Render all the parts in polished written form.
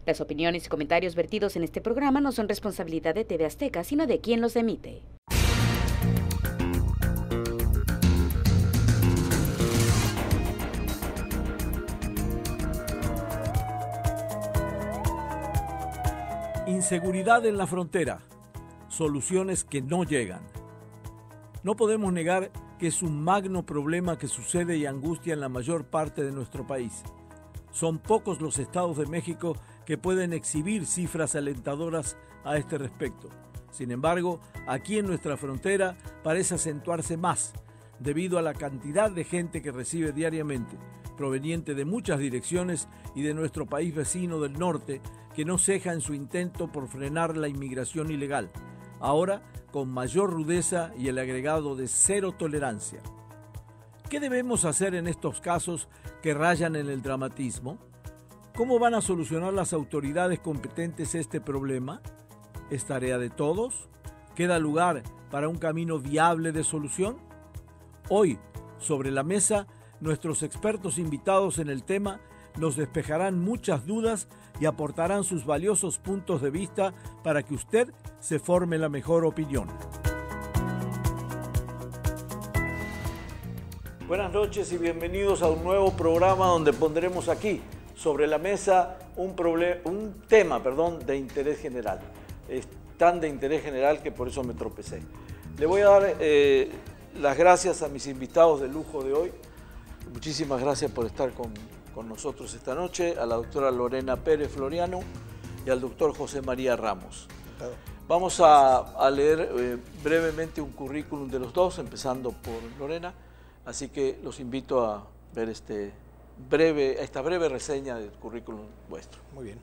Las opiniones y comentarios vertidos en este programa no son responsabilidad de TV Azteca, sino de quien los emite. Inseguridad en la frontera. Soluciones que no llegan. No podemos negar que es un magno problema que sucede y angustia en la mayor parte de nuestro país. Son pocos los estados de México que pueden exhibir cifras alentadoras a este respecto. Sin embargo, aquí en nuestra frontera parece acentuarse más, debido a la cantidad de gente que recibe diariamente, proveniente de muchas direcciones y de nuestro país vecino del norte, que no ceja en su intento por frenar la inmigración ilegal, ahora con mayor rudeza y el agregado de cero tolerancia. ¿Qué debemos hacer en estos casos que rayan en el dramatismo? ¿Cómo van a solucionar las autoridades competentes este problema? ¿Es tarea de todos? ¿Queda lugar para un camino viable de solución? Hoy, sobre la mesa, nuestros expertos invitados en el tema nos despejarán muchas dudas y aportarán sus valiosos puntos de vista para que usted se forme la mejor opinión. Buenas noches y bienvenidos a un nuevo programa donde pondremos aquí sobre la mesa un tema de interés general. Es tan de interés general que por eso me tropecé. Le voy a dar las gracias a mis invitados de lujo de hoy. Muchísimas gracias por estar con nosotros esta noche, a la doctora Lorena Pérez Floriano y al doctor José María Ramos. Vamos a leer brevemente un currículum de los dos, empezando por Lorena, así que los invito a ver esta breve reseña del currículum vuestro. Muy bien.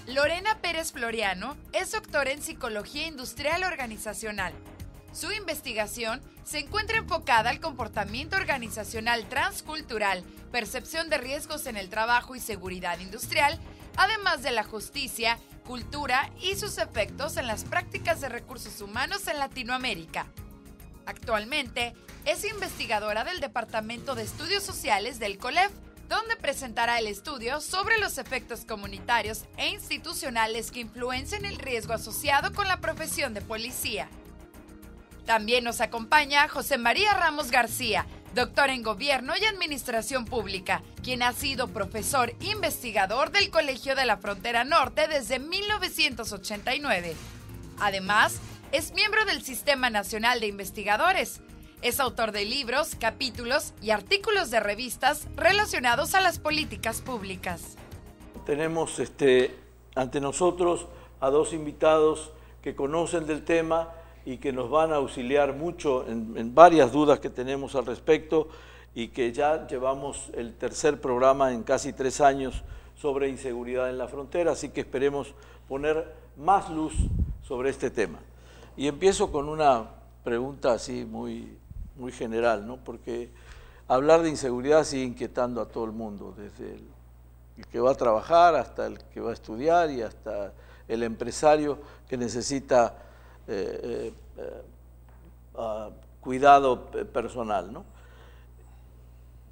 Lorena Pérez Floriano es doctora en Psicología Industrial Organizacional. Su investigación se encuentra enfocada al comportamiento organizacional transcultural, percepción de riesgos en el trabajo y seguridad industrial, además de la justicia, cultura y sus efectos en las prácticas de recursos humanos en Latinoamérica. Actualmente es investigadora del Departamento de Estudios Sociales del COLEF, donde presentará el estudio sobre los efectos comunitarios e institucionales que influencian el riesgo asociado con la profesión de policía. También nos acompaña José María Ramos García, doctor en Gobierno y Administración Pública, quien ha sido profesor investigador del Colegio de la Frontera Norte desde 1989. Además, es miembro del Sistema Nacional de Investigadores. Es autor de libros, capítulos y artículos de revistas relacionados a las políticas públicas. Tenemos ante nosotros a dos invitados que conocen del tema y que nos van a auxiliar mucho en varias dudas que tenemos al respecto, y que ya llevamos el tercer programa en casi 3 años sobre inseguridad en la frontera, así que esperemos poner más luz sobre este tema. Y empiezo con una pregunta así muy general, ¿no? Porque hablar de inseguridad sigue inquietando a todo el mundo, desde el que va a trabajar hasta el que va a estudiar y hasta el empresario que necesita cuidado personal, ¿no?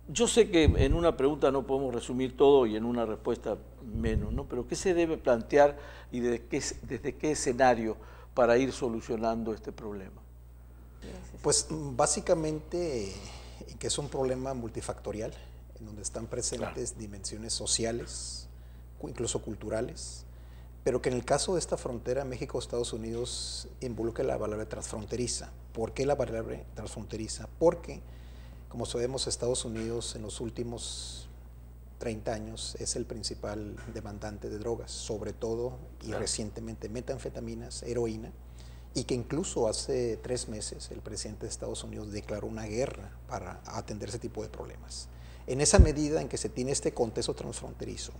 Yo sé que en una pregunta no podemos resumir todo y en una respuesta menos, ¿no? Pero ¿qué se debe plantear y desde qué escenario para ir solucionando este problema? Pues básicamente que es un problema multifactorial, en donde están presentes dimensiones sociales, incluso culturales, pero que en el caso de esta frontera México-Estados Unidos involucra la palabra transfronteriza. ¿Por qué la palabra transfronteriza? Porque, como sabemos, Estados Unidos en los últimos 30 años es el principal demandante de drogas, sobre todo y recientemente metanfetaminas, heroína, y que incluso hace 3 meses el presidente de Estados Unidos declaró una guerra para atender ese tipo de problemas. En esa medida en que se tiene este contexto transfronterizo,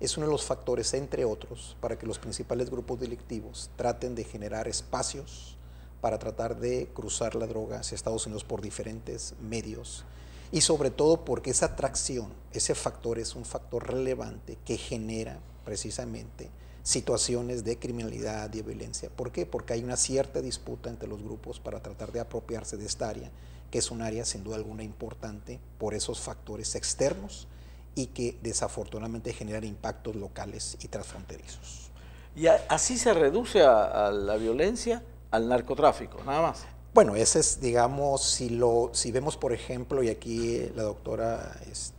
es uno de los factores, entre otros, para que los principales grupos delictivos traten de generar espacios para tratar de cruzar la droga hacia Estados Unidos por diferentes medios, y sobre todo porque esa atracción, ese factor es un factor relevante que genera precisamente situaciones de criminalidad, de violencia. ¿Por qué? Porque hay una cierta disputa entre los grupos para tratar de apropiarse de esta área, que es un área sin duda alguna importante por esos factores externos y que desafortunadamente generan impactos locales y transfronterizos. ¿Y así se reduce a la violencia, al narcotráfico, nada más? Bueno, ese es, digamos, si vemos, por ejemplo, y aquí la doctora es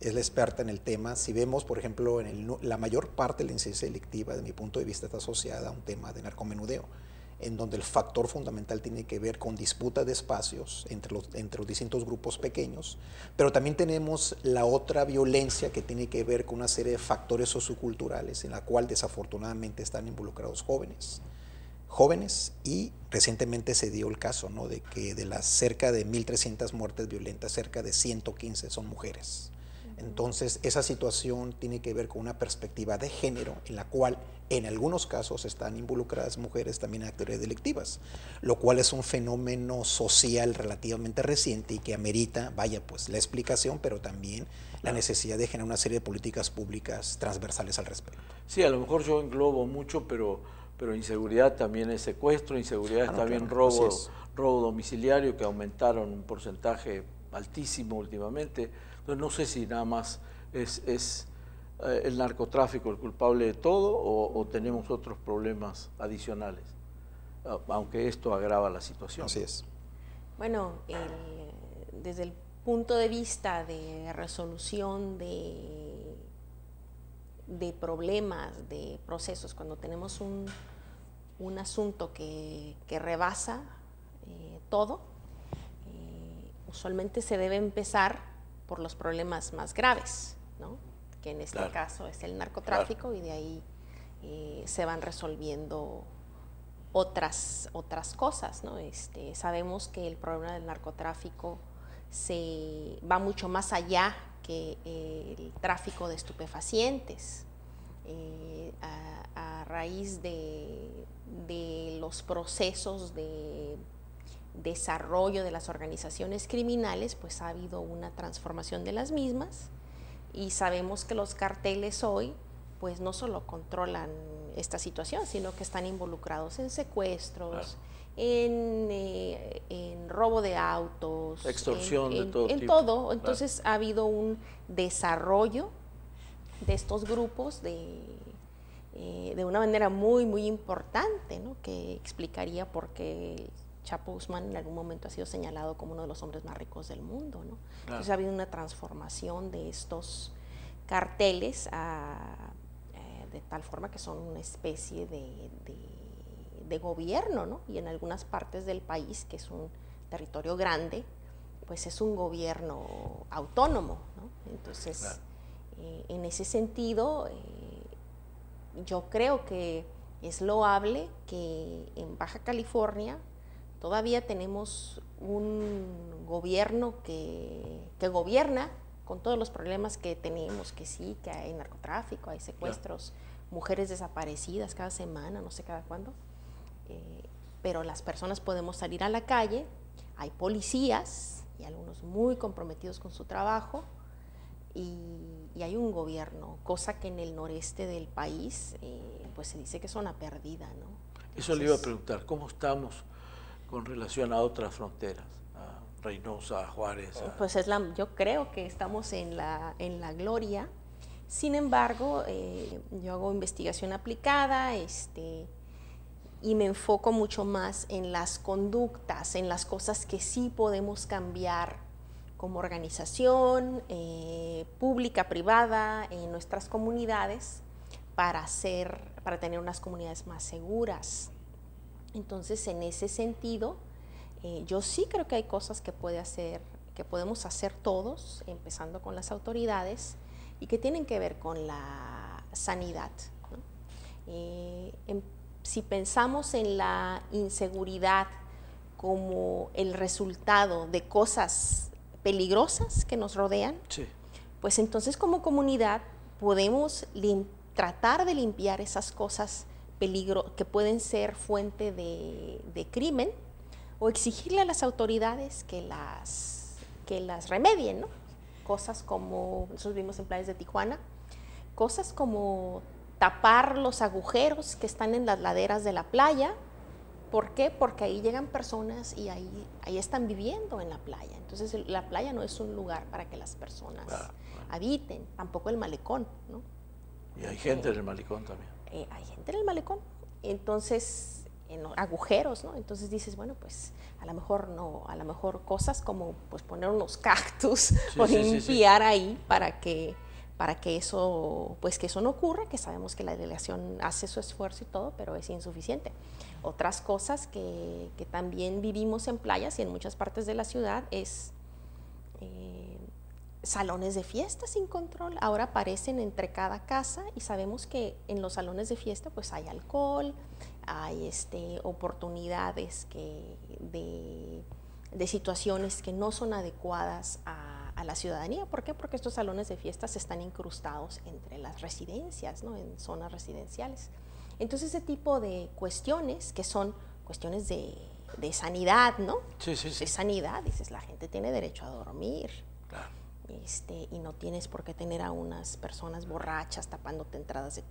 la experta en el tema, si vemos, por ejemplo, la mayor parte de la incidencia delictiva, de mi punto de vista, está asociada a un tema de narcomenudeo, en donde el factor fundamental tiene que ver con disputa de espacios entre los distintos grupos pequeños, pero también tenemos la otra violencia que tiene que ver con una serie de factores socioculturales en la cual desafortunadamente están involucrados jóvenes, y recientemente se dio el caso, ¿no?, de que de las cerca de 1.300 muertes violentas, cerca de 115 son mujeres. Entonces, esa situación tiene que ver con una perspectiva de género en la cual en algunos casos están involucradas mujeres también en actividades delictivas, lo cual es un fenómeno social relativamente reciente y que amerita, pues la explicación, pero también la necesidad de generar una serie de políticas públicas transversales al respecto. Sí, a lo mejor yo englobo mucho, pero inseguridad también es secuestro, inseguridad también claro, robo domiciliario, que aumentaron un porcentaje altísimo últimamente. Entonces no sé si nada más es el narcotráfico el culpable de todo o tenemos otros problemas adicionales, aunque esto agrava la situación. Así es. Bueno, desde el punto de vista de resolución de problemas, de procesos, cuando tenemos un asunto que rebasa todo, usualmente se debe empezar por los problemas más graves, ¿no?, que en este caso es el narcotráfico, y de ahí se van resolviendo otras cosas, ¿no? Sabemos que el problema del narcotráfico se va mucho más allá que el tráfico de estupefacientes. A raíz de los procesos de desarrollo de las organizaciones criminales, pues ha habido una transformación de las mismas, y sabemos que los carteles hoy pues no solo controlan esta situación, sino que están involucrados en secuestros, en robo de autos, extorsión de todo tipo. En todo. Entonces ha habido un desarrollo de estos grupos de una manera muy, muy importante, ¿no?, que explicaría por qué Chapo Guzmán en algún momento ha sido señalado como uno de los hombres más ricos del mundo, ¿no? Entonces ha habido una transformación de estos carteles de tal forma que son una especie de gobierno, ¿no? Y en algunas partes del país, que es un territorio grande, pues es un gobierno autónomo, ¿no? Entonces, en ese sentido, yo creo que es loable que en Baja California todavía tenemos un gobierno que gobierna con todos los problemas que tenemos, que sí, que hay narcotráfico, hay secuestros, mujeres desaparecidas cada semana, no sé cada cuándo, pero las personas podemos salir a la calle, hay policías y algunos muy comprometidos con su trabajo, y hay un gobierno, cosa que en el noreste del país pues se dice que es una pérdida, ¿no? Eso le iba a preguntar, ¿cómo estamos con relación a otras fronteras, a Reynosa, a Juárez? Pues yo creo que estamos en la gloria. Sin embargo, yo hago investigación aplicada, y me enfoco mucho más en las conductas, en las cosas que sí podemos cambiar como organización pública, privada, en nuestras comunidades, para tener unas comunidades más seguras. Entonces, en ese sentido, yo sí creo que hay cosas que podemos hacer todos, empezando con las autoridades, y que tienen que ver con la sanidad, ¿no? Si pensamos en la inseguridad como el resultado de cosas peligrosas que nos rodean, sí, pues entonces como comunidad podemos tratar de limpiar esas cosas que pueden ser fuente de crimen, o exigirle a las autoridades que las remedien, ¿no? Cosas como, nosotros vimos en playas de Tijuana, cosas como tapar los agujeros que están en las laderas de la playa, ¿Por qué? Porque ahí llegan personas y ahí están viviendo en la playa. Entonces la playa no es un lugar para que las personas habiten, tampoco el malecón, ¿no? Y hay gente en el malecón también. Hay gente en el malecón, entonces en agujeros, ¿no? Entonces dices, bueno, pues a lo mejor no, a lo mejor cosas como pues poner unos cactus o limpiar ahí para que eso, pues que eso no ocurra, que sabemos que la delegación hace su esfuerzo y todo, pero es insuficiente. Otras cosas que también vivimos en playas y en muchas partes de la ciudad es salones de fiesta sin control. Ahora aparecen entre cada casa y sabemos que en los salones de fiesta pues hay alcohol, hay oportunidades de situaciones que no son adecuadas a la ciudadanía. ¿Por qué? Porque estos salones de fiestas están incrustados entre las residencias, ¿no? En zonas residenciales. Entonces ese tipo de cuestiones que son cuestiones de sanidad, ¿no? Sí. De sanidad, dices, la gente tiene derecho a dormir. Claro. Y no tienes por qué tener a unas personas borrachas tapándote entradas de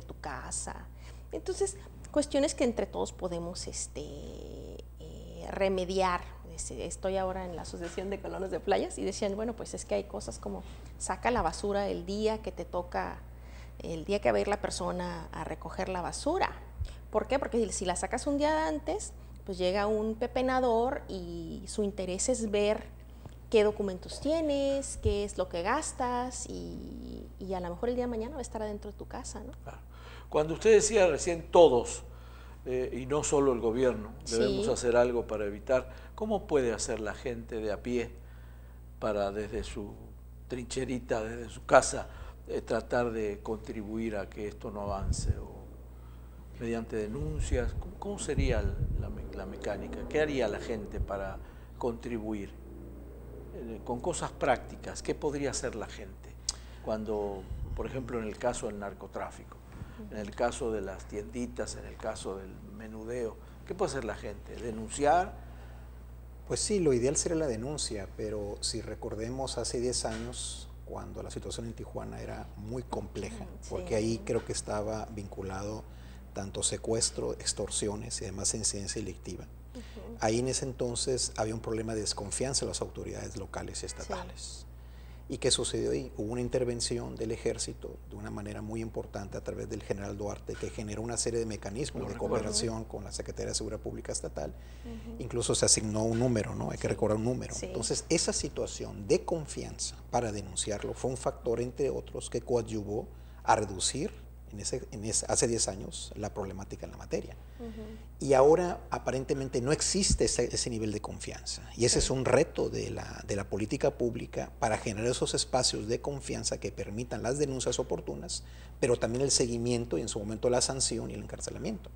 tu casa. Entonces, cuestiones que entre todos podemos remediar. Estoy ahora en la Asociación de Colonos de Playas y decían, bueno, pues es que hay cosas como saca la basura el día que te toca, el día que va a ir la persona a recoger la basura. ¿Por qué? Porque si la sacas un día antes, pues llega un pepenador y su interés es ver qué documentos tienes, qué es lo que gastas y a lo mejor el día de mañana va a estar adentro de tu casa, ¿no? Claro. Cuando usted decía recién todos, y no solo el gobierno, debemos hacer algo para evitar, ¿cómo puede hacer la gente de a pie para desde su trincherita, desde su casa, tratar de contribuir a que esto no avance? O mediante denuncias, ¿cómo sería la mecánica? ¿Qué haría la gente para contribuir? Con cosas prácticas, ¿qué podría hacer la gente cuando, por ejemplo, en el caso del narcotráfico, en el caso de las tienditas, en el caso del menudeo, qué puede hacer la gente? ¿Denunciar? Pues sí, lo ideal sería la denuncia, pero si recordemos hace 10 años, cuando la situación en Tijuana era muy compleja, porque ahí creo que estaba vinculado tanto secuestro, extorsiones y además incidencia delictiva. Ahí en ese entonces había un problema de desconfianza en las autoridades locales y estatales. ¿Y qué sucedió ahí? Hubo una intervención del ejército de una manera muy importante a través del general Duarte, que generó una serie de mecanismos de cooperación con la Secretaría de Seguridad Pública Estatal. Incluso se asignó un número, ¿no? Hay que recordar un número. Entonces, esa situación de confianza para denunciarlo fue un factor, entre otros, que coadyuvó a reducir hace 10 años la problemática en la materia. Y ahora aparentemente no existe ese nivel de confianza. Y ese es un reto de la política pública para generar esos espacios de confianza que permitan las denuncias oportunas, pero también el seguimiento y en su momento la sanción y el encarcelamiento.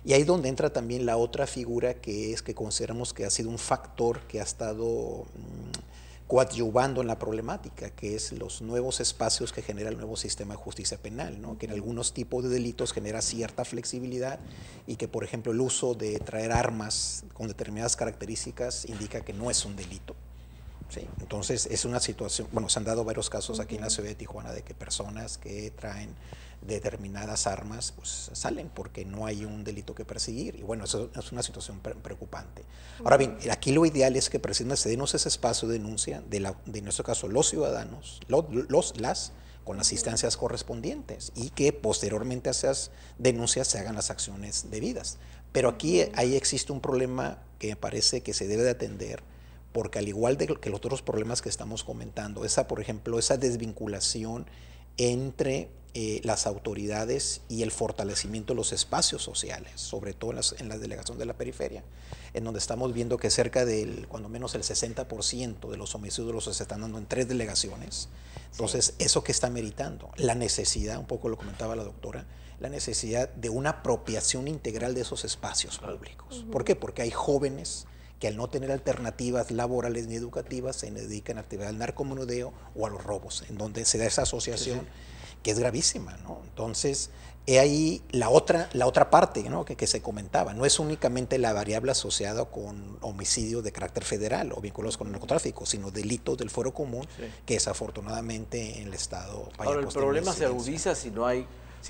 Y ahí es donde entra también la otra figura que consideramos que ha sido un factor que ha estado coadyuvando en la problemática, que es los nuevos espacios que genera el nuevo sistema de justicia penal, ¿no? Que en algunos tipos de delitos genera cierta flexibilidad y que, por ejemplo, el uso de traer armas con determinadas características indica que no es un delito. ¿Sí? Entonces, es una situación, bueno, se han dado varios casos aquí en la ciudad de Tijuana de que personas que traen determinadas armas pues salen porque no hay un delito que perseguir y bueno, eso es una situación preocupante. Ahora bien, aquí lo ideal es que precisamente se denos ese espacio de denuncia de en nuestro caso los ciudadanos, con las instancias correspondientes y que posteriormente a esas denuncias se hagan las acciones debidas. Pero aquí ahí existe un problema que me parece que se debe de atender, porque al igual que los otros problemas que estamos comentando, por ejemplo, esa desvinculación entre las autoridades y el fortalecimiento de los espacios sociales, sobre todo en la delegación de la periferia, en donde estamos viendo que cerca del, cuando menos el 60% de los homicidios los se están dando en 3 delegaciones. Entonces, ¿eso qué está meritando? La necesidad, un poco lo comentaba la doctora, la necesidad de una apropiación integral de esos espacios públicos. ¿Por qué? Porque hay jóvenes que al no tener alternativas laborales ni educativas se dedican a actividad al narcomenudeo o a los robos, en donde se da esa asociación que es gravísima, ¿no? Entonces, he ahí la otra parte, ¿no? que se comentaba, no es únicamente la variable asociada con homicidios de carácter federal o vinculados con el narcotráfico, sino delitos del fuero común que desafortunadamente en el Estado... Ahora, el problema se agudiza si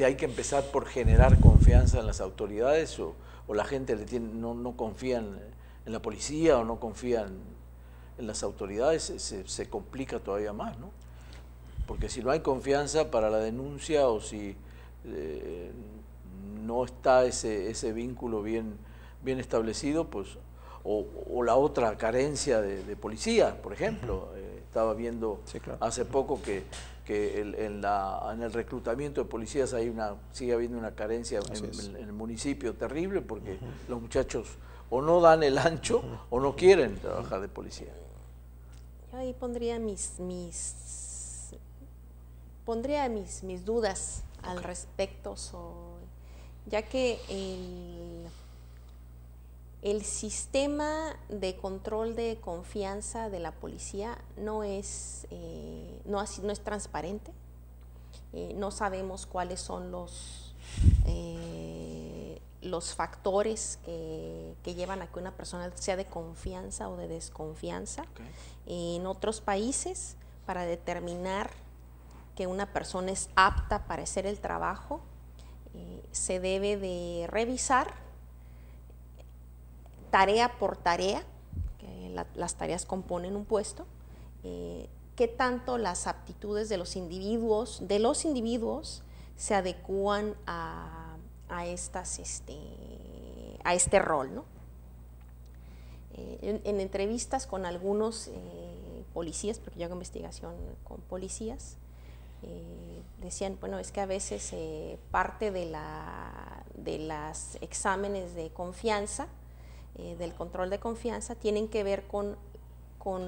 hay que empezar por generar confianza en las autoridades o o la gente no confía en la policía o no confía en las autoridades, se complica todavía más, ¿no? Porque si no hay confianza para la denuncia o si no está ese vínculo bien establecido, pues, o la otra carencia de policía, por ejemplo. Estaba viendo hace poco que en el reclutamiento de policías sigue habiendo una carencia en el municipio terrible, porque los muchachos o no dan el ancho o no quieren trabajar de policía. Yo ahí pondría mis dudas al respecto, ya que el sistema de control de confianza de la policía no es transparente. No sabemos cuáles son los factores que llevan a que una persona sea de confianza o de desconfianza. En otros países, para determinar que una persona es apta para hacer el trabajo, se debe de revisar tarea por tarea, que las tareas componen un puesto, qué tanto las aptitudes de los individuos se adecúan a este rol, ¿no? En entrevistas con algunos policías, porque yo hago investigación con policías, decían, bueno, es que a veces parte de las exámenes de confianza, del control de confianza, tienen que ver con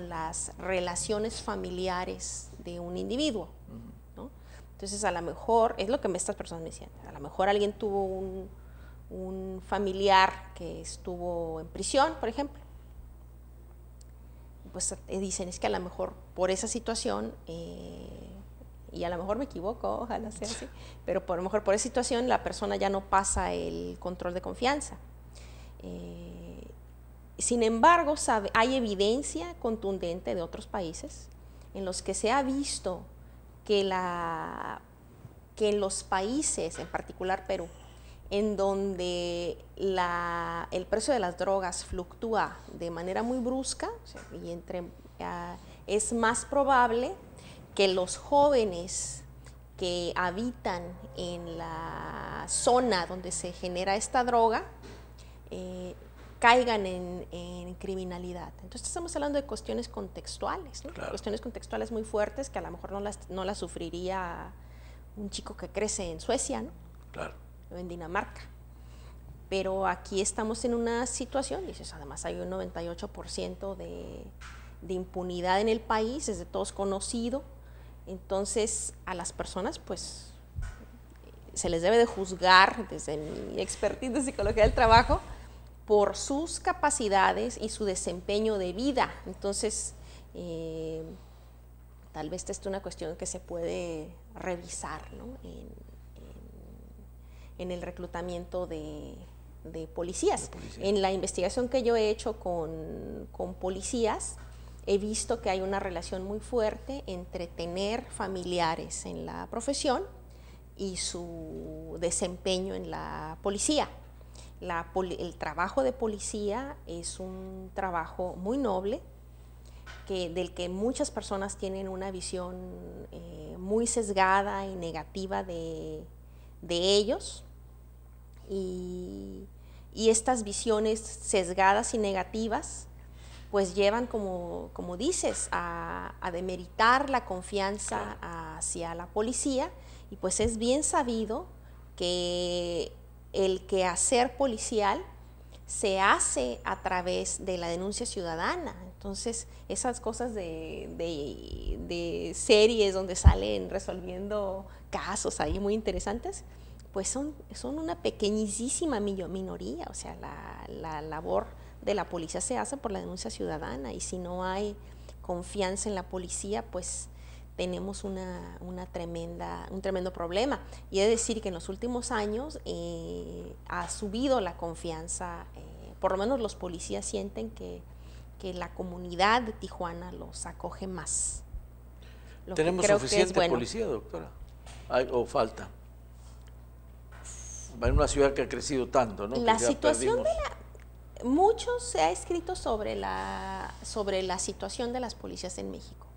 las relaciones familiares de un individuo, ¿no? Entonces, a lo mejor, es lo que estas personas me decían, a lo mejor alguien tuvo un familiar que estuvo en prisión, por ejemplo, pues dicen, es que a lo mejor por esa situación, y a lo mejor me equivoco, ojalá sea así, pero a lo mejor por esa situación la persona ya no pasa el control de confianza. Sin embargo, hay evidencia contundente de otros países en los que se ha visto que en los países, en particular Perú, en donde el precio de las drogas fluctúa de manera muy brusca, es más probable que los jóvenes que habitan en la zona donde se genera esta droga caigan en criminalidad. Entonces estamos hablando de cuestiones contextuales, ¿no? Cuestiones contextuales muy fuertes que a lo mejor no las sufriría un chico que crece en Suecia, ¿no? Claro. O en Dinamarca. Pero aquí estamos en una situación, dices, además hay un 98% de impunidad en el país, es de todos conocido. Entonces a las personas pues se les debe de juzgar, desde mi expertise de psicología del trabajo, por sus capacidades y su desempeño de vida. Entonces, tal vez esta es una cuestión que se puede revisar, ¿no? en el reclutamiento de policías. En la investigación que yo he hecho con policías, he visto que hay una relación muy fuerte entre tener familiares en la profesión y su desempeño en la policía. El trabajo de policía es un trabajo muy noble, del que muchas personas tienen una visión muy sesgada y negativa de ellos, y estas visiones sesgadas y negativas pues llevan, como dices, a demeritar la confianza hacia la policía, y pues es bien sabido que el quehacer policial se hace a través de la denuncia ciudadana. Entonces, esas cosas de series donde salen resolviendo casos ahí muy interesantes, pues son una pequeñísima minoría. O sea, la labor de la policía se hace por la denuncia ciudadana, y si no hay confianza en la policía, pues tenemos un tremendo problema. Y he de decir que en los últimos años ha subido la confianza, por lo menos los policías sienten que la comunidad de Tijuana los acoge más. ¿Tenemos suficiente policía, doctora? ¿O falta? En una ciudad que ha crecido tanto, ¿no? La situación mucho se ha escrito sobre la situación de las policías en México.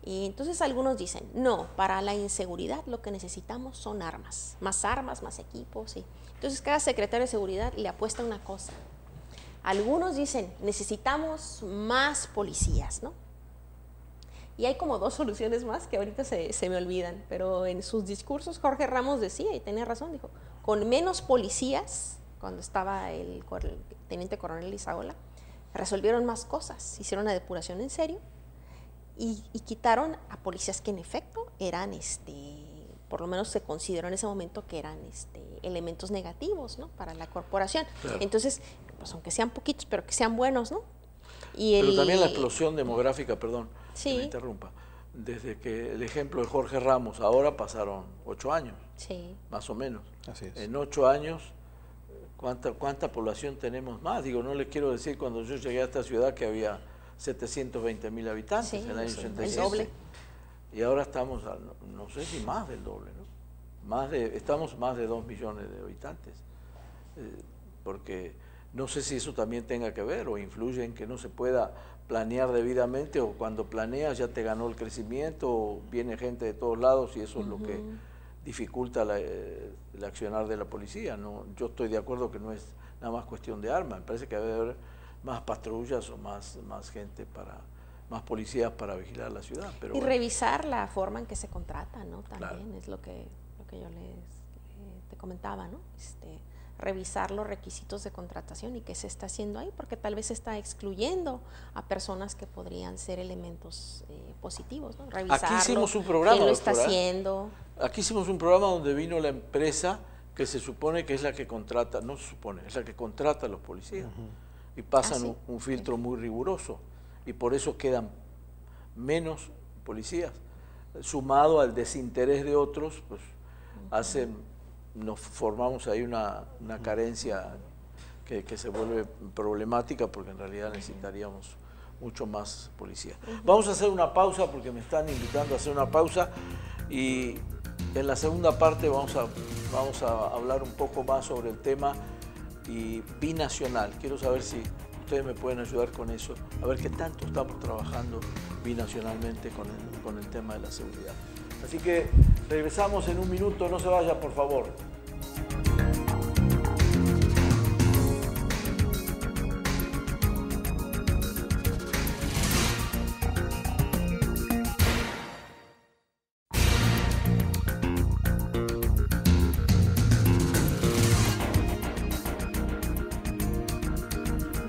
Y entonces algunos dicen, no, para la inseguridad lo que necesitamos son armas, más equipos. Sí. Entonces cada secretario de seguridad le apuesta una cosa. Algunos dicen, necesitamos más policías, ¿no? Y hay como 2 soluciones más que ahorita se me olvidan, pero en sus discursos Jorge Ramos decía, y tenía razón, dijo, con menos policías, cuando estaba el teniente coronel Izaola, resolvieron más cosas, hicieron una depuración en serio y quitaron a policías que en efecto eran, por lo menos se consideró en ese momento que eran elementos negativos, ¿no? Para la corporación. Claro. Entonces, pues aunque sean poquitos, pero que sean buenos, ¿no? Pero también la explosión demográfica, perdón, sí, que me interrumpa, desde que el ejemplo de Jorge Ramos, ahora pasaron 8 años, sí, más o menos. Así es. En 8 años, ¿cuánta población tenemos más? Digo, no les quiero decir cuando yo llegué a esta ciudad que había 720,000 habitantes, sí, en el año 87. El doble. Y ahora estamos, no sé si más del doble, ¿no? Estamos más de 2 millones de habitantes, porque no sé si eso también tenga que ver o influye en que no se pueda planear debidamente, o cuando planeas ya te ganó el crecimiento, o viene gente de todos lados y eso es lo que dificulta el accionar de la policía. ¿No? Yo estoy de acuerdo que no es nada más cuestión de armas, me parece que debe haber más patrullas o más gente más policías para vigilar la ciudad. Pero y bueno, revisar la forma en que se contrata, ¿no? También claro, es lo que yo te comentaba, ¿no? Revisar los requisitos de contratación y qué se está haciendo ahí, porque tal vez se está excluyendo a personas que podrían ser elementos positivos, ¿no? Revisarlo, aquí hicimos un programa, quién lo está doctora, haciendo. Aquí hicimos un programa donde vino la empresa que se supone que es la que contrata, no se supone, es la que contrata a los policías, y pasan ¿sí? un filtro muy riguroso, y por eso quedan menos policías, sumado al desinterés de otros, pues nos formamos ahí una carencia que se vuelve problemática, porque en realidad necesitaríamos mucho más policía. Vamos a hacer una pausa porque me están invitando a hacer una pausa, y en la segunda parte vamos a hablar un poco más sobre el tema binacional. Quiero saber si ustedes me pueden ayudar con eso, a ver qué tanto estamos trabajando binacionalmente con el tema de la seguridad. Así que regresamos en un minuto, no se vaya por favor.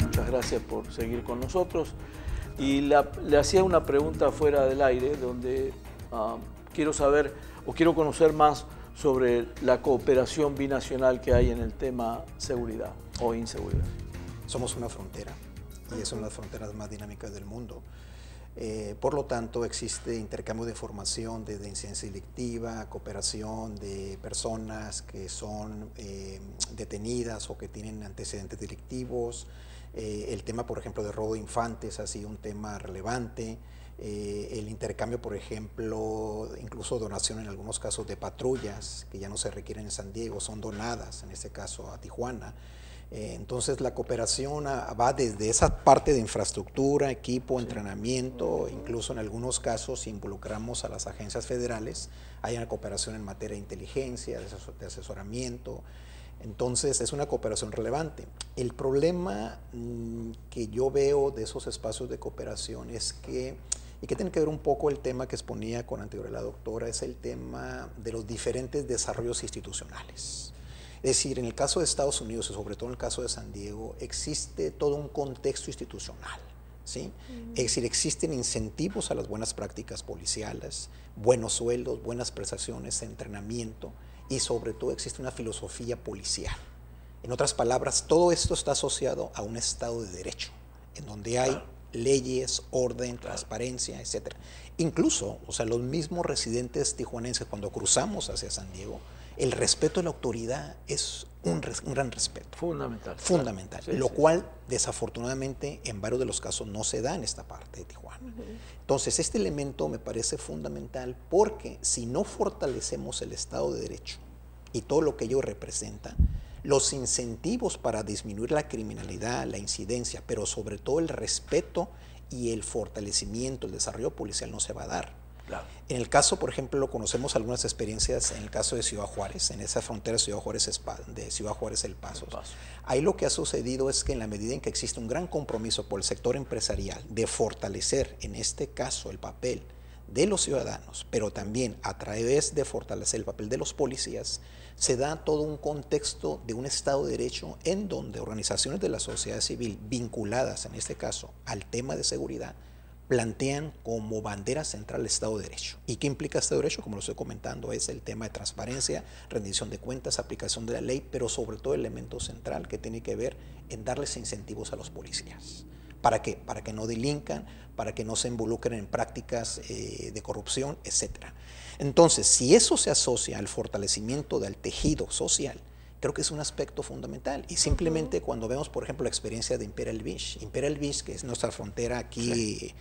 Muchas gracias por seguir con nosotros. Y le hacía una pregunta fuera del aire, donde quiero saber o quiero conocer más sobre la cooperación binacional que hay en el tema seguridad o inseguridad. Somos una frontera y es una de las fronteras más dinámicas del mundo. Por lo tanto, existe intercambio de información desde incidencia delictiva, cooperación de personas que son detenidas o que tienen antecedentes delictivos. El tema, por ejemplo, de robo de infantes ha sido un tema relevante. El intercambio, por ejemplo, incluso donación en algunos casos de patrullas que ya no se requieren en San Diego, son donadas, en este caso a Tijuana. Entonces la cooperación va desde esa parte de infraestructura, equipo, entrenamiento, incluso en algunos casos involucramos a las agencias federales, hay una cooperación en materia de inteligencia, de asesoramiento. Entonces es una cooperación relevante. El problema que yo veo de esos espacios de cooperación es que, y que tiene que ver un poco el tema que exponía con anterioridad la doctora, es el tema de los diferentes desarrollos institucionales. Es decir, en el caso de Estados Unidos y sobre todo en el caso de San Diego, existe todo un contexto institucional, ¿sí? Es decir, existen incentivos a las buenas prácticas policiales, buenos sueldos, buenas prestaciones, entrenamiento, y sobre todo existe una filosofía policial. En otras palabras, todo esto está asociado a un Estado de Derecho, en donde hay leyes, orden, transparencia, etc. Incluso, o sea, los mismos residentes tijuanenses, cuando cruzamos hacia San Diego, el respeto a la autoridad es un gran respeto. Fundamental. Fundamental. Sí, lo cual, desafortunadamente, en varios de los casos no se da en esta parte de Tijuana. Entonces, este elemento me parece fundamental porque si no fortalecemos el Estado de Derecho, y todo lo que ello representa, los incentivos para disminuir la criminalidad, la incidencia, pero sobre todo el respeto y el fortalecimiento, el desarrollo policial no se va a dar. Claro. En el caso, por ejemplo, conocemos algunas experiencias en el caso de Ciudad Juárez, en esa frontera de Ciudad Juárez El Paso. Ahí lo que ha sucedido es que en la medida en que existe un gran compromiso por el sector empresarial de fortalecer, en este caso, el papel de los ciudadanos, pero también a través de fortalecer el papel de los policías, se da todo un contexto de un Estado de Derecho en donde organizaciones de la sociedad civil vinculadas, en este caso, al tema de seguridad, plantean como bandera central el Estado de Derecho. ¿Y qué implica Estado de Derecho? Como lo estoy comentando, es el tema de transparencia, rendición de cuentas, aplicación de la ley, pero sobre todo el elemento central que tiene que ver en darles incentivos a los policías. ¿Para qué? Para que no delincan, para que no se involucren en prácticas de corrupción, etc. Entonces, si eso se asocia al fortalecimiento del tejido social, creo que es un aspecto fundamental. Y simplemente cuando vemos, por ejemplo, la experiencia de Imperial Beach, que es nuestra frontera aquí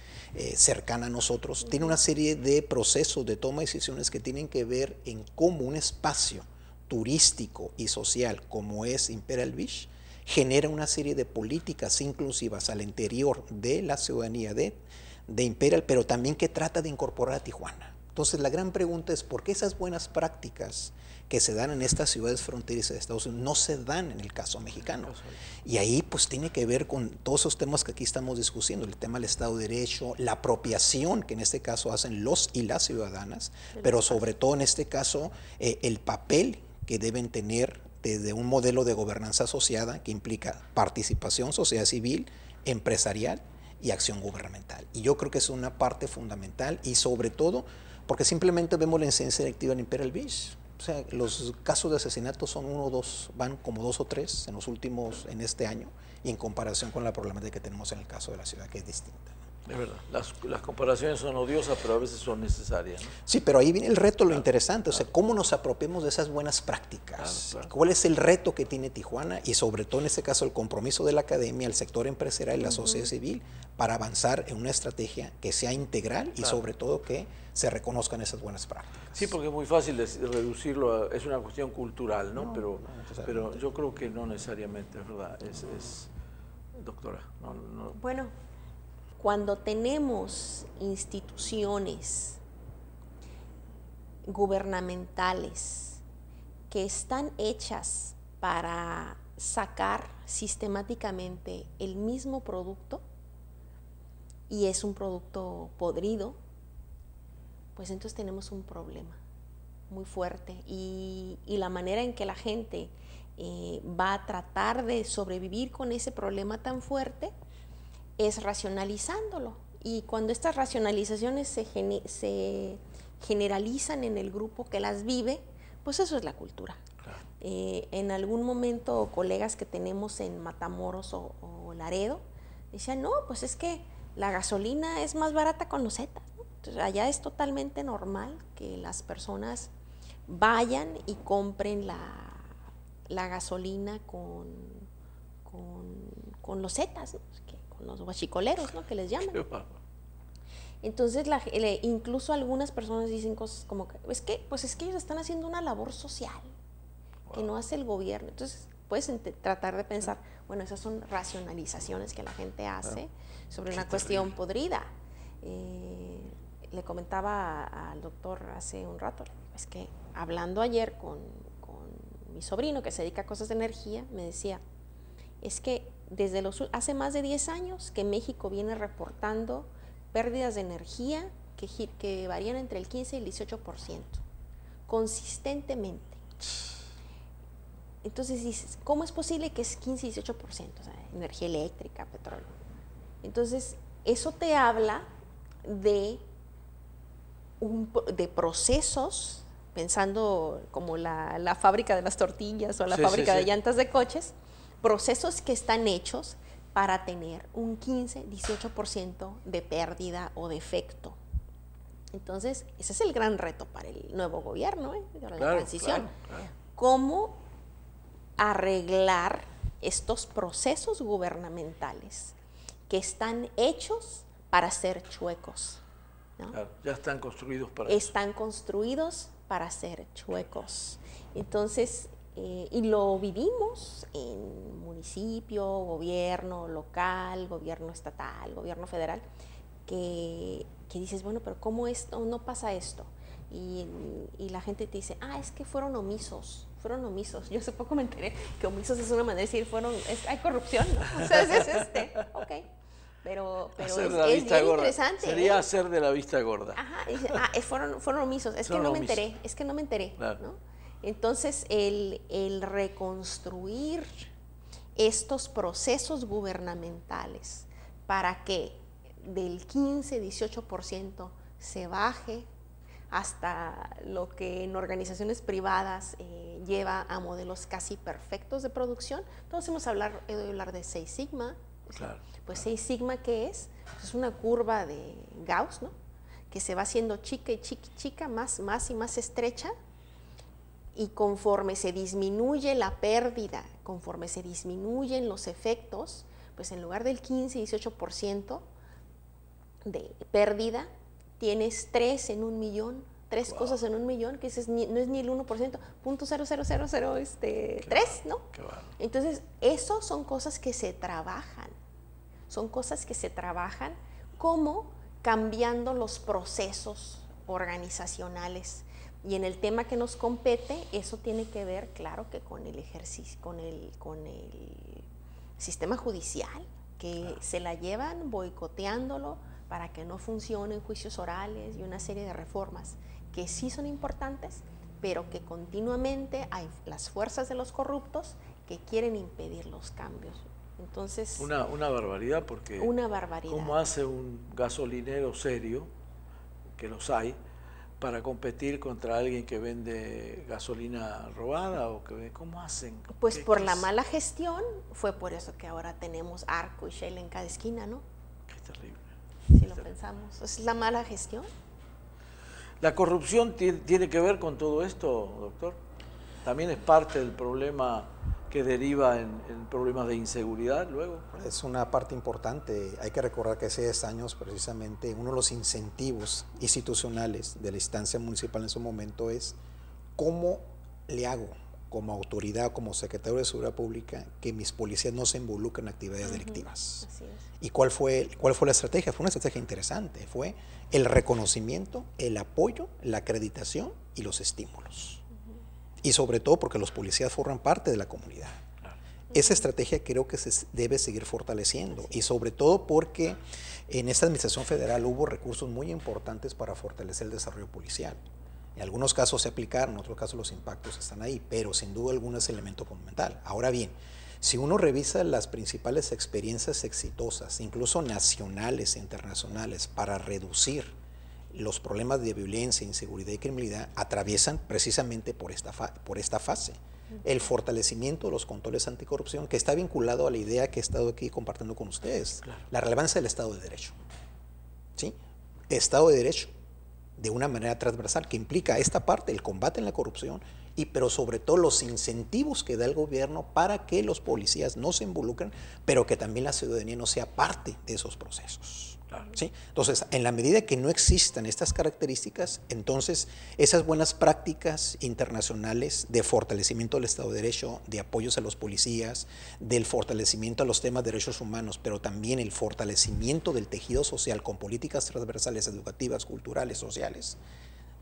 cercana a nosotros, tiene una serie de procesos de toma de decisiones que tienen que ver en cómo un espacio turístico y social como es Imperial Beach genera una serie de políticas inclusivas al interior de la ciudadanía de Imperial, pero también que trata de incorporar a Tijuana. Entonces la gran pregunta es ¿por qué esas buenas prácticas que se dan en estas ciudades fronterizas de Estados Unidos no se dan en el caso mexicano? Y ahí pues tiene que ver con todos esos temas que aquí estamos discutiendo, el tema del Estado de Derecho, la apropiación que en este caso hacen los y las ciudadanas, pero sobre todo en este caso el papel que deben tener desde un modelo de gobernanza asociada que implica participación, sociedad civil, empresarial y acción gubernamental. Y yo creo que es una parte fundamental y sobre todo porque simplemente vemos la incidencia delictiva en Imperial Beach. O sea, los casos de asesinato son 1 o 2, van como 2 o 3 en este año, y en comparación con la problemática que tenemos en el caso de la ciudad, que es distinta. Es verdad, las comparaciones son odiosas, pero a veces son necesarias, ¿no? Sí, pero ahí viene el reto, lo interesante, o sea, cómo nos apropiamos de esas buenas prácticas, cuál es el reto que tiene Tijuana y sobre todo en este caso el compromiso de la academia, el sector empresarial y la sociedad civil para avanzar en una estrategia que sea integral y sobre todo que se reconozcan esas buenas prácticas. Sí, porque es muy fácil reducirlo, es una cuestión cultural, ¿no? Pero yo creo que no necesariamente, es verdad, doctora. Bueno, cuando tenemos instituciones gubernamentales que están hechas para sacar sistemáticamente el mismo producto y es un producto podrido, pues entonces tenemos un problema muy fuerte y la manera en que la gente va a tratar de sobrevivir con ese problema tan fuerte es racionalizándolo. Y cuando estas racionalizaciones se generalizan en el grupo que las vive, pues eso es la cultura. Claro. En algún momento colegas que tenemos en Matamoros o Laredo decían, no, pues es que la gasolina es más barata con los Zetas, ¿no? Entonces allá es totalmente normal que las personas vayan y compren la gasolina con los Zetas, ¿no? Con los guachicoleros, ¿no? Que les llaman. Entonces incluso algunas personas dicen cosas como que es que ellos están haciendo una labor social que no hace el gobierno. Entonces puedes tratar de pensar, bueno, esas son racionalizaciones que la gente hace sobre una cuestión podrida. Le comentaba al doctor hace un rato, es que hablando ayer con mi sobrino que se dedica a cosas de energía, me decía, es que desde hace más de 10 años que México viene reportando pérdidas de energía que varían entre el 15 y el 18%, consistentemente. Entonces dices, ¿cómo es posible que es 15 y 18%? O sea, energía eléctrica, petróleo. Entonces, eso te habla de procesos, pensando como la fábrica de las tortillas o la fábrica de llantas de coches, procesos que están hechos para tener un 15-18% de pérdida o defecto. Entonces, ese es el gran reto para el nuevo gobierno, de la transición. Claro. ¿Cómo arreglar estos procesos gubernamentales que están hechos para ser chuecos? ¿no? Claro, ya están construidos para Están construidos para ser chuecos. Entonces, y lo vivimos en municipio, gobierno local, gobierno estatal, gobierno federal, que dices, bueno, pero ¿cómo no pasa esto? Y la gente te dice, es que fueron omisos. Yo hace poco me enteré que omisos es una manera de decir, hay corrupción, ¿no? O sea, ok. Pero es bien interesante. Sería hacer de la vista gorda. Ajá, dice, fueron omisos, es que no me enteré, claro. ¿no? Entonces, el reconstruir estos procesos gubernamentales para que del 15-18% se baje hasta lo que en organizaciones privadas lleva a modelos casi perfectos de producción. Entonces hemos hablar de Seis Sigma. Claro, pues Seis Sigma, ¿qué es? Es una curva de Gauss, ¿no? Que se va haciendo chica y chica, más y más estrecha, y conforme se disminuye la pérdida, conforme se disminuyen los efectos, pues en lugar del 15-18% de pérdida, tienes 3 en 1 millón, 3 cosas en 1 millón, que no es ni el 1%, .00003, ¿no? Entonces, eso son cosas que se trabajan, como cambiando los procesos organizacionales. Y en el tema que nos compete, eso tiene que ver, claro, que con el ejercicio, con el sistema judicial, que se la llevan boicoteándolo para que no funcionen juicios orales y una serie de reformas que sí son importantes, pero que continuamente hay las fuerzas de los corruptos que quieren impedir los cambios. Entonces, una barbaridad, porque ¿cómo hace un gasolinero serio, que los hay, para competir contra alguien que vende gasolina robada? ¿Cómo hacen? Pues por la mala gestión, fue por eso que ahora tenemos Arco y Shell en cada esquina, ¿no? Qué terrible. Si lo pensamos, es la mala gestión. ¿La corrupción tiene que ver con todo esto, doctor? ¿También es parte del problema que deriva en problemas de inseguridad luego? Es una parte importante. Hay que recordar que hace 10 años precisamente uno de los incentivos institucionales de la instancia municipal en su momento es ¿cómo le hago como autoridad, como secretario de Seguridad Pública, que mis policías no se involucren en actividades delictivas? Así es. ¿Y cuál fue la estrategia? Fue una estrategia interesante. Fue el reconocimiento, el apoyo, la acreditación y los estímulos. Y sobre todo porque los policías forman parte de la comunidad. Esa estrategia creo que se debe seguir fortaleciendo, y sobre todo porque en esta administración federal hubo recursos muy importantes para fortalecer el desarrollo policial. En algunos casos se aplicaron, en otros casos los impactos están ahí, pero sin duda alguno es elemento fundamental. Ahora bien, si uno revisa las principales experiencias exitosas, incluso nacionales e internacionales, para reducir los problemas de violencia, inseguridad y criminalidad, atraviesan precisamente por esta fase. El fortalecimiento de los controles anticorrupción, que está vinculado a la idea que he estado aquí compartiendo con ustedes, claro, la relevancia del Estado de Derecho. ¿Sí? Estado de Derecho, de una manera transversal, que implica esta parte, el combate en la corrupción, pero sobre todo los incentivos que da el gobierno para que los policías no se involucren, pero que también la ciudadanía no sea parte de esos procesos. Claro. ¿Sí? Entonces, en la medida que no existan estas características, entonces esas buenas prácticas internacionales de fortalecimiento del Estado de Derecho, de apoyos a los policías, del fortalecimiento a los temas de derechos humanos, pero también el fortalecimiento del tejido social con políticas transversales, educativas, culturales, sociales,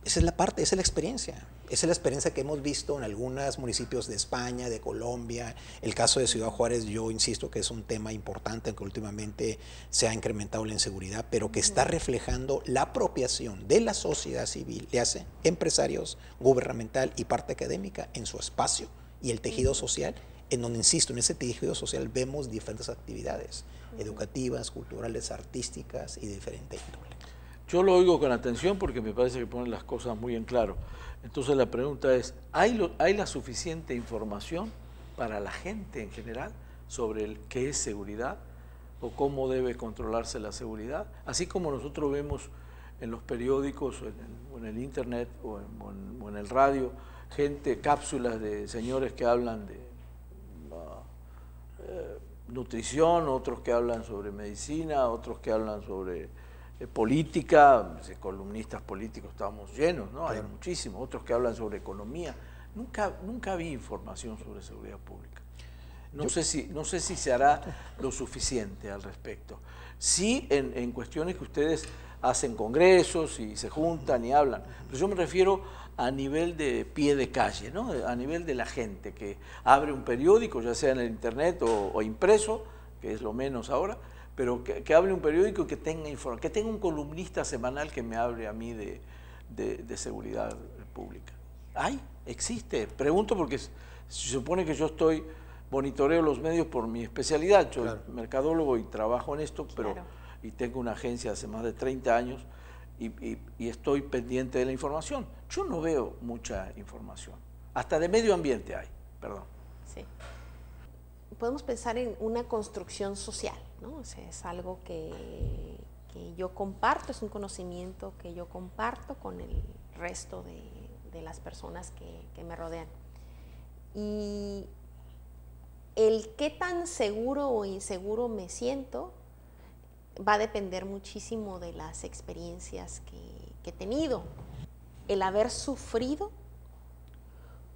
esa es la parte, esa es la experiencia. Esa es la experiencia que hemos visto en algunos municipios de España, de Colombia. El caso de Ciudad Juárez, yo insisto que es un tema importante, aunque últimamente se ha incrementado la inseguridad, pero que está reflejando la apropiación de la sociedad civil, le hace empresarios, gubernamental y parte académica en su espacio y el tejido social, en donde, insisto, en ese tejido social vemos diferentes actividades educativas, culturales, artísticas y de diferente índole. Yo lo oigo con atención porque me parece que ponen las cosas muy en claro. Entonces la pregunta es, ¿hay la suficiente información para la gente en general sobre qué es seguridad o cómo debe controlarse la seguridad? Así como nosotros vemos en los periódicos o en el internet o en el radio, cápsulas de señores que hablan de nutrición, otros que hablan sobre medicina, otros que hablan sobre política, de columnistas políticos estamos llenos, ¿no? Claro. Hay muchísimos, otros que hablan sobre economía. Nunca vi información sobre seguridad pública. No sé si se hará lo suficiente al respecto. Sí, en cuestiones que ustedes hacen congresos y se juntan y hablan, pero yo me refiero a nivel de pie de calle, ¿no? A nivel de la gente que abre un periódico, ya sea en el internet o impreso, que es lo menos ahora, pero que hable un periódico y que tenga información, que tenga un columnista semanal que me hable a mí de seguridad pública. ¿Hay? ¿Existe? Pregunto porque se supone que yo monitoreo los medios por mi especialidad, yo soy mercadólogo y trabajo en esto, pero y tengo una agencia hace más de 30 años y estoy pendiente de la información. Yo no veo mucha información, hasta de medio ambiente hay, perdón. Sí. Podemos pensar en una construcción social, ¿no? O sea, es algo que yo comparto, es un conocimiento que yo comparto con el resto de las personas que me rodean. Y el qué tan seguro o inseguro me siento va a depender muchísimo de las experiencias que he tenido. El haber sufrido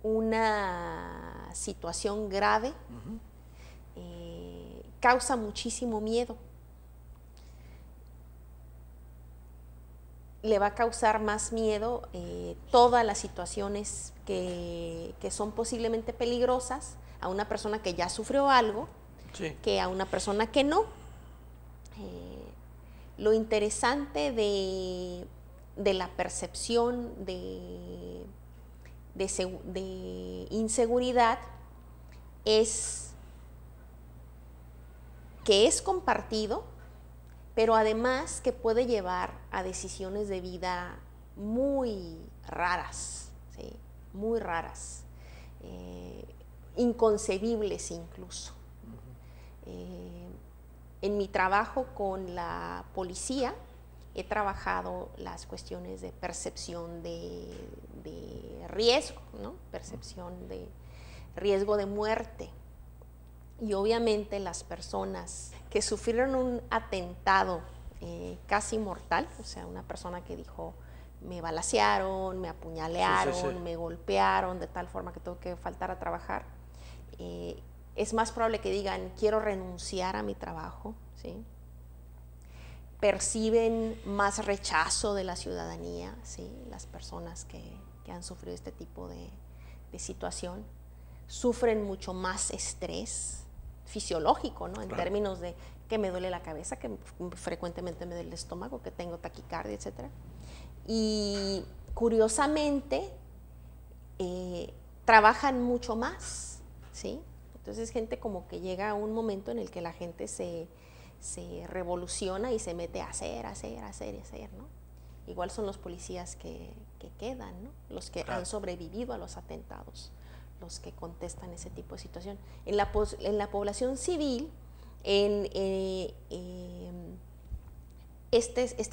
una situación grave causa muchísimo miedo. Le va a causar más miedo todas las situaciones que son posiblemente peligrosas a una persona que ya sufrió algo, que a una persona que no. Lo interesante de la percepción de inseguridad es que es compartido, pero además que puede llevar a decisiones de vida muy raras, ¿sí? Muy raras, inconcebibles incluso. En mi trabajo con la policía he trabajado las cuestiones de percepción de riesgo, ¿no? Percepción de riesgo de muerte. Y obviamente las personas que sufrieron un atentado casi mortal, o sea, una persona que dijo, me balacearon, me apuñalearon, me golpearon de tal forma que tengo que faltar a trabajar, es más probable que digan, quiero renunciar a mi trabajo, ¿sí? Perciben más rechazo de la ciudadanía, ¿sí? Las personas que han sufrido este tipo de situación, sufren mucho más estrés fisiológico, ¿no? En términos de que me duele la cabeza, que frecuentemente me duele el estómago, que tengo taquicardia, etc. Y curiosamente trabajan mucho más, ¿sí? Entonces gente como que llega a un momento en el que la gente se revoluciona y se mete a hacer, ¿no? Igual son los policías que quedan, ¿no? Los que han sobrevivido a los atentados, los que contestan ese tipo de situación. En la población civil, este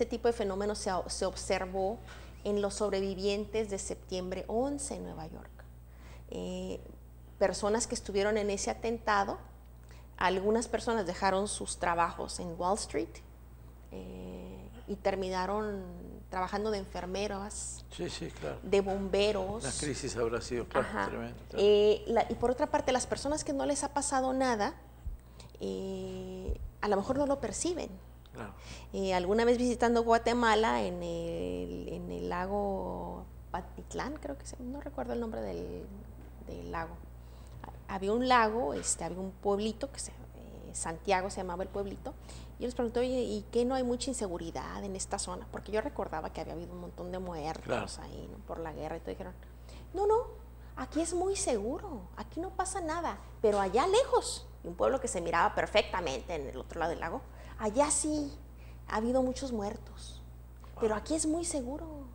tipo de fenómenos se observó en los sobrevivientes de septiembre 11 en Nueva York. Personas que estuvieron en ese atentado, algunas personas dejaron sus trabajos en Wall Street y terminaron trabajando de enfermeras, de bomberos. La crisis habrá sido, tremenda. Y por otra parte, las personas que no les ha pasado nada, a lo mejor no lo perciben. Alguna vez visitando Guatemala, en el lago Patitlán, creo que no recuerdo el nombre del lago. Había un lago, había un pueblito, Santiago se llamaba el pueblito, y yo les pregunté, oye, ¿y qué no hay mucha inseguridad en esta zona? Porque yo recordaba que había habido un montón de muertos ahí, ¿no? Por la guerra, y todo. Dijeron, no, aquí es muy seguro, aquí no pasa nada, pero allá lejos, y un pueblo que se miraba perfectamente en el otro lado del lago, allá sí ha habido muchos muertos, pero aquí es muy seguro.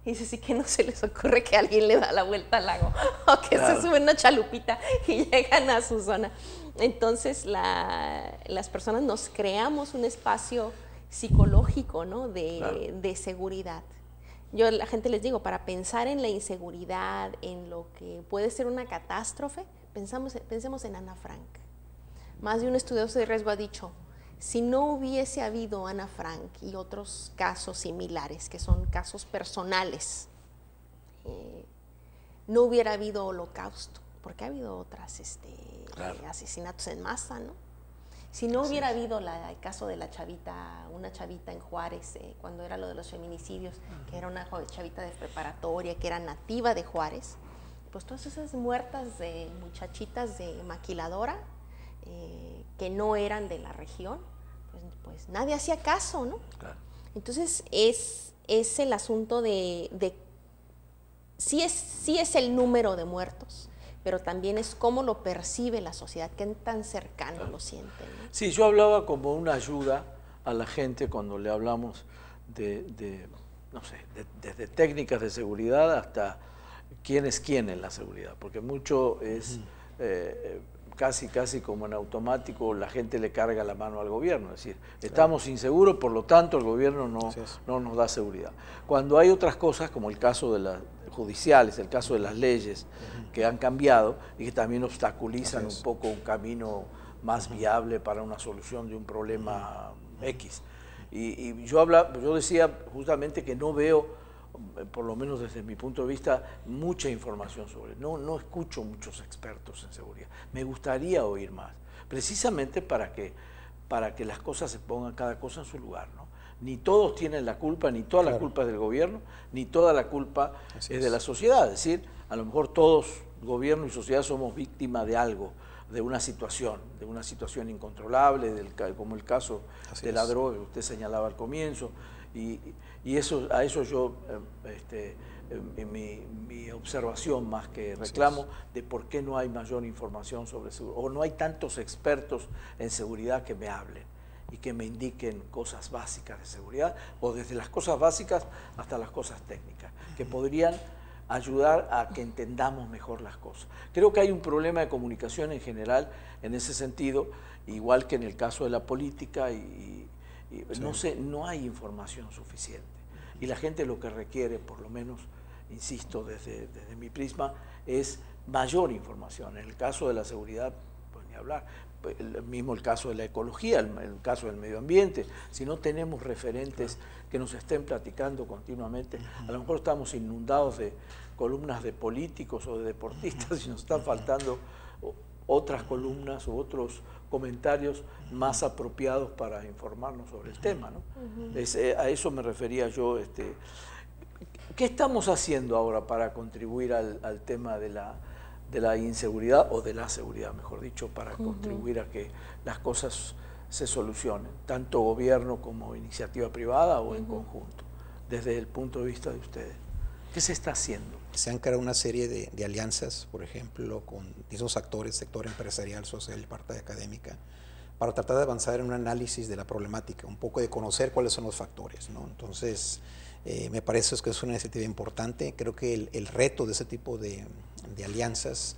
Y dice, sí, que no se les ocurre que alguien le da la vuelta al lago o que se suben una chalupita y llegan a su zona. Entonces las personas nos creamos un espacio psicológico, ¿no? de seguridad. Yo a la gente les digo, para pensar en la inseguridad, en lo que puede ser una catástrofe, pensemos en Ana Frank. Más de un estudioso de riesgo ha dicho, Si no hubiese habido Ana Frank y otros casos similares, que son casos personales, no hubiera habido holocausto, porque ha habido otras asesinatos en masa, ¿no? Si no hubiera habido el caso de la chavita, una chavita en Juárez, cuando era lo de los feminicidios, que era una chavita de preparatoria, que era nativa de Juárez, pues todas esas muertas de muchachitas de maquiladora, que no eran de la región, pues nadie hacía caso, ¿no? Claro. Entonces es el asunto de sí es el número de muertos, pero también es cómo lo percibe la sociedad, qué tan cercano lo siente, ¿no? Sí, yo hablaba como una ayuda a la gente cuando le hablamos no sé, desde técnicas de seguridad hasta quién es quién en la seguridad, porque mucho es casi como en automático, la gente le carga la mano al gobierno, es decir, estamos inseguros, por lo tanto el gobierno no nos da seguridad. Cuando hay otras cosas, como el caso de las judiciales, el caso de las leyes que han cambiado y que también obstaculizan un poco un camino más viable para una solución de un problema X. Y yo decía justamente que no veo, por lo menos desde mi punto de vista, mucha información sobre. No escucho muchos expertos en seguridad. Me gustaría oír más, precisamente para que las cosas se pongan cada cosa en su lugar, ¿no? Ni todos tienen la culpa, ni toda la culpa es del gobierno, ni toda la culpa es de la sociedad. Es decir, a lo mejor todos, gobierno y sociedad, somos víctimas de algo, de una situación incontrolable, como el caso de la droga que usted señalaba al comienzo. Y a eso yo, mi observación más que reclamo, de por qué no hay mayor información sobre seguridad, o no hay tantos expertos en seguridad que me hablen y que me indiquen cosas básicas de seguridad, o desde las cosas básicas hasta las cosas técnicas, que podrían ayudar a que entendamos mejor las cosas. Creo que hay un problema de comunicación en general en ese sentido, igual que en el caso de la política, no hay información suficiente. Y la gente lo que requiere, por lo menos, insisto, desde mi prisma, es mayor información. En el caso de la seguridad, pues ni hablar. El caso de la ecología, el caso del medio ambiente. Si no tenemos referentes que nos estén platicando continuamente, a lo mejor estamos inundados de columnas de políticos o de deportistas y nos están faltando otras columnas u otros comentarios más apropiados para informarnos sobre el tema, ¿no? A eso me refería yo. ¿Qué estamos haciendo ahora para contribuir al tema de la inseguridad, o de la seguridad, mejor dicho, para contribuir a que las cosas se solucionen, tanto gobierno como iniciativa privada o en conjunto, desde el punto de vista de ustedes? ¿Qué se está haciendo? Se han creado una serie de alianzas, por ejemplo, con esos actores, sector empresarial, social y parte académica, para tratar de avanzar en un análisis de la problemática, un poco de conocer cuáles son los factores, ¿no? Entonces, me parece que es una iniciativa importante. Creo que el reto de ese tipo de alianzas,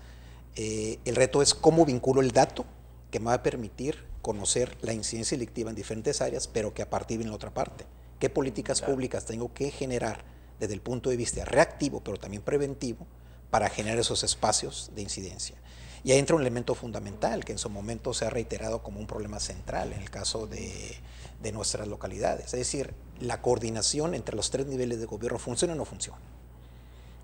el reto es cómo vinculo el dato que me va a permitir conocer la incidencia delictiva en diferentes áreas, pero que a partir de la otra parte. ¿Qué políticas públicas tengo que generar desde el punto de vista reactivo, pero también preventivo, para generar esos espacios de incidencia? Y ahí entra un elemento fundamental que en su momento se ha reiterado como un problema central en el caso de nuestras localidades. Es decir, la coordinación entre los 3 niveles de gobierno, ¿funciona o no funciona?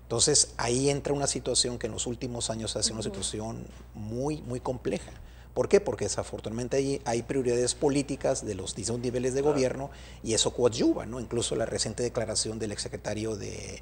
Entonces, ahí entra una situación que en los últimos años ha sido una situación muy, muy compleja. ¿Por qué? Porque desafortunadamente hay prioridades políticas de los distintos niveles de gobierno y eso coadyuva, ¿no? Incluso la reciente declaración del exsecretario de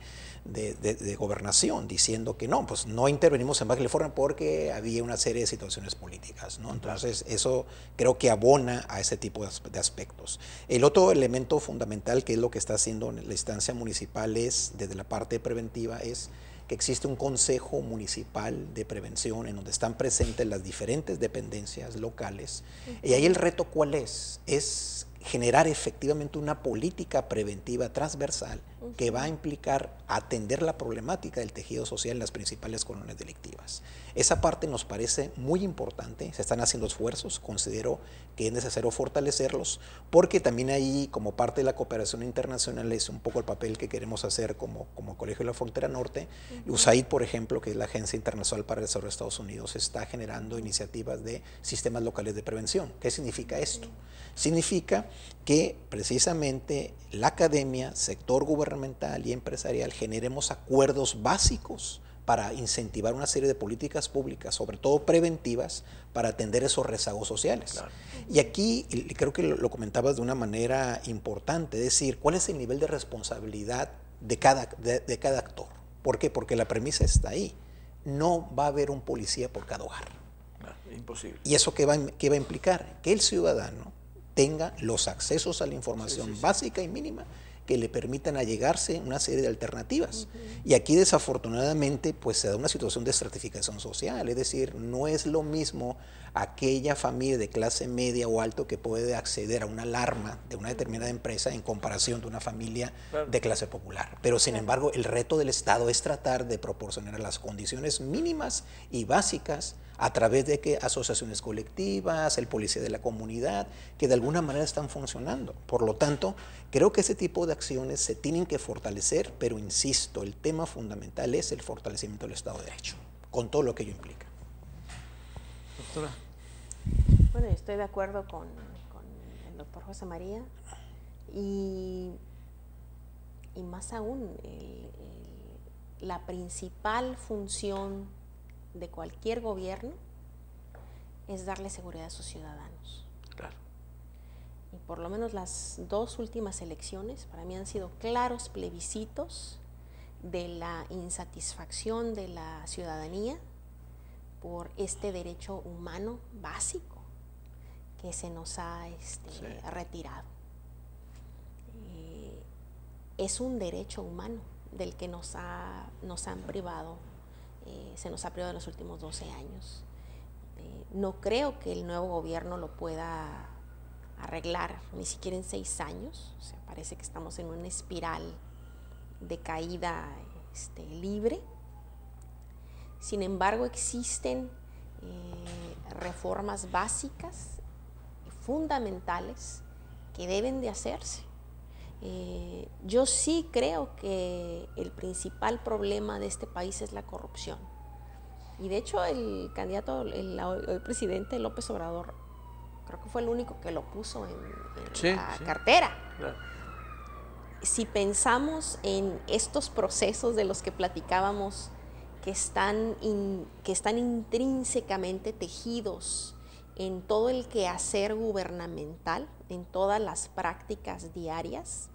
Gobernación diciendo que no, pues no intervenimos en Baja California porque había una serie de situaciones políticas, ¿no? Entonces eso creo que abona a ese tipo de aspectos. El otro elemento fundamental, que es lo que está haciendo la instancia municipal, es desde la parte preventiva, es que existe un consejo municipal de prevención en donde están presentes las diferentes dependencias locales. Y ahí el reto, ¿cuál es? Es generar efectivamente una política preventiva transversal que va a implicar atender la problemática del tejido social en las principales colonias delictivas. Esa parte nos parece muy importante, se están haciendo esfuerzos, considero que es necesario fortalecerlos, porque también ahí, como parte de la cooperación internacional, es un poco el papel que queremos hacer como Colegio de la Frontera Norte. USAID, por ejemplo, que es la Agencia Internacional para el Desarrollo de Estados Unidos, está generando iniciativas de sistemas locales de prevención. ¿Qué significa esto? Significa que precisamente la academia, sector gubernamental y empresarial generemos acuerdos básicos para incentivar una serie de políticas públicas, sobre todo preventivas, para atender esos rezagos sociales. Claro. Y aquí creo que lo comentabas de una manera importante, es decir, ¿cuál es el nivel de responsabilidad de cada actor? ¿Por qué? Porque la premisa está ahí. No va a haber un policía por cada hogar. No, imposible. ¿Y eso qué va a implicar? Que el ciudadano tenga los accesos a la información básica y mínima que le permitan allegarse una serie de alternativas. Y aquí desafortunadamente pues se da una situación de estratificación social, es decir, no es lo mismo aquella familia de clase media o alto que puede acceder a una alarma de una determinada empresa en comparación de una familia de clase popular. Pero sin embargo el reto del Estado es tratar de proporcionar las condiciones mínimas y básicas a través de que asociaciones colectivas, el policía de la comunidad, que de alguna manera están funcionando. Por lo tanto, creo que ese tipo de acciones se tienen que fortalecer, pero insisto, el tema fundamental es el fortalecimiento del Estado de Derecho, con todo lo que ello implica. Doctora. Bueno, estoy de acuerdo con el doctor José María y más aún, la principal función de cualquier gobierno es darle seguridad a sus ciudadanos. Claro. Y por lo menos las dos últimas elecciones para mí han sido claros plebiscitos de la insatisfacción de la ciudadanía por este derecho humano básico que se nos ha retirado. Es un derecho humano del que nos han privado. Se nos ha privado en los últimos 12 años. No creo que el nuevo gobierno lo pueda arreglar, ni siquiera en 6 años. O sea, parece que estamos en una espiral de caída libre. Sin embargo, existen reformas básicas y fundamentales que deben de hacerse. Yo sí creo que el principal problema de este país es la corrupción. Y de hecho el candidato, el presidente López Obrador, creo que fue el único que lo puso en la cartera. Claro. Si pensamos en estos procesos de los que platicábamos, que están intrínsecamente tejidos en todo el quehacer gubernamental, en todas las prácticas diarias,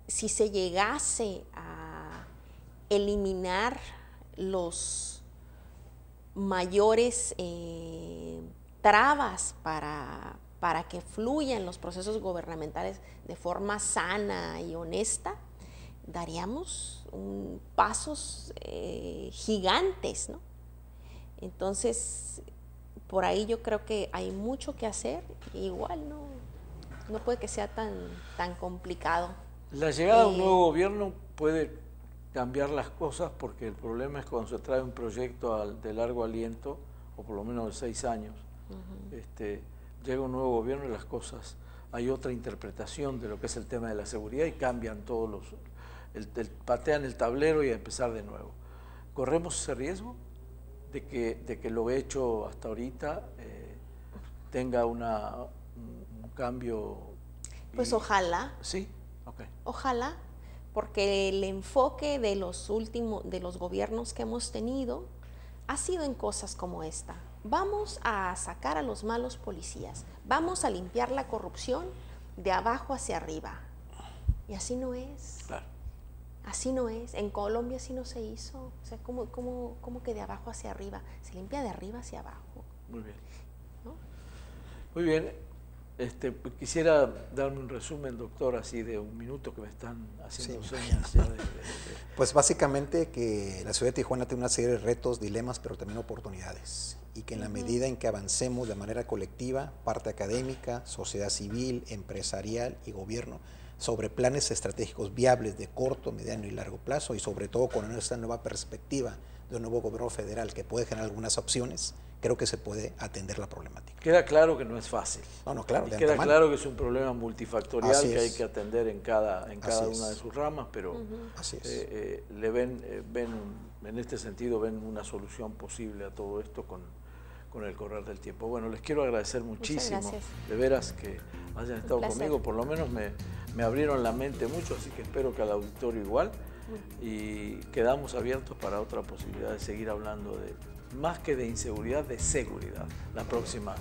si se llegase a eliminar los mayores trabas para que fluyan los procesos gubernamentales de forma sana y honesta, daríamos pasos gigantes, ¿no? Entonces, por ahí yo creo que hay mucho que hacer, igual no puede que sea tan complicado. La llegada de un nuevo gobierno puede cambiar las cosas, porque el problema es cuando se trae un proyecto de largo aliento, o por lo menos de 6 años, llega un nuevo gobierno y las cosas, hay otra interpretación de lo que es el tema de la seguridad y cambian todos patean el tablero y a empezar de nuevo. ¿Corremos ese riesgo de que lo hecho hasta ahorita tenga un cambio? Pues ojalá. Sí, ok. Ojalá, porque el enfoque de los gobiernos que hemos tenido ha sido en cosas como esta. Vamos a sacar a los malos policías, vamos a limpiar la corrupción de abajo hacia arriba. Y así no es. Claro. Así no es. En Colombia así no se hizo. O sea, ¿cómo que de abajo hacia arriba? Se limpia de arriba hacia abajo. Muy bien. ¿No? Muy bien. Quisiera darme un resumen, doctor, así de 1 minuto que me están haciendo señas. Pues básicamente que la ciudad de Tijuana tiene una serie de retos, dilemas, pero también oportunidades. Y que en la medida en que avancemos de manera colectiva, parte académica, sociedad civil, empresarial y gobierno, sobre planes estratégicos viables de corto, mediano y largo plazo, y sobre todo con esta nueva perspectiva de un nuevo gobierno federal que puede generar algunas opciones, creo que se puede atender la problemática. Queda claro que no es fácil. No, claro. Queda claro que es un problema multifactorial que hay que atender en cada una de sus ramas, pero le ven en este sentido, ven una solución posible a todo esto con con el correr del tiempo. Bueno, les quiero agradecer muchísimo, de veras que hayan estado conmigo, por lo menos me abrieron la mente mucho, así que espero que al auditorio igual, y quedamos abiertos para otra posibilidad de seguir hablando de, más que de inseguridad, de seguridad. La próxima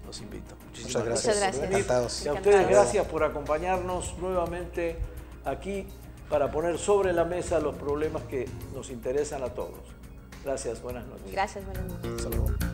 los invito. Muchísimas gracias. Muchas gracias. Encantados. Y a ustedes gracias por acompañarnos nuevamente aquí para poner sobre la mesa los problemas que nos interesan a todos. Gracias, buenas noches. Gracias, buenas noches. Hasta luego.